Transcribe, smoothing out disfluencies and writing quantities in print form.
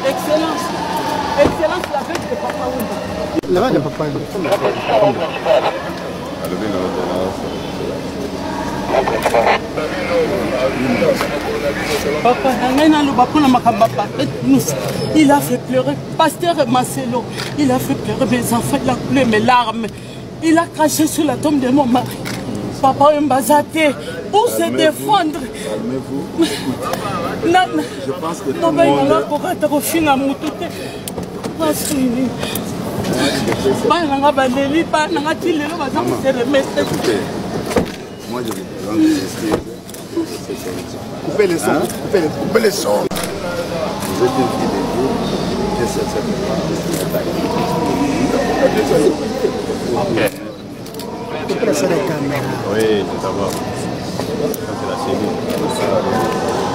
Excellence. Excellence, la fête de Papa Wimba. La fête de Papa Wimba. Papa, il a fait pleurer. Pasteur Marcelo, il a fait pleurer mes enfants, il a coulé mes larmes. Il a craché sur la tombe de mon mari. Papa Mbazate, pour se défendre. Calmez-vous. Je pense que tout le monde... Moi, je vous présente coupez les sons, coupez les sons. Vous êtes une fille de Dieu, j'ai cette Coupez la caméra. Oui, c'est d'abord. C'est la cellule.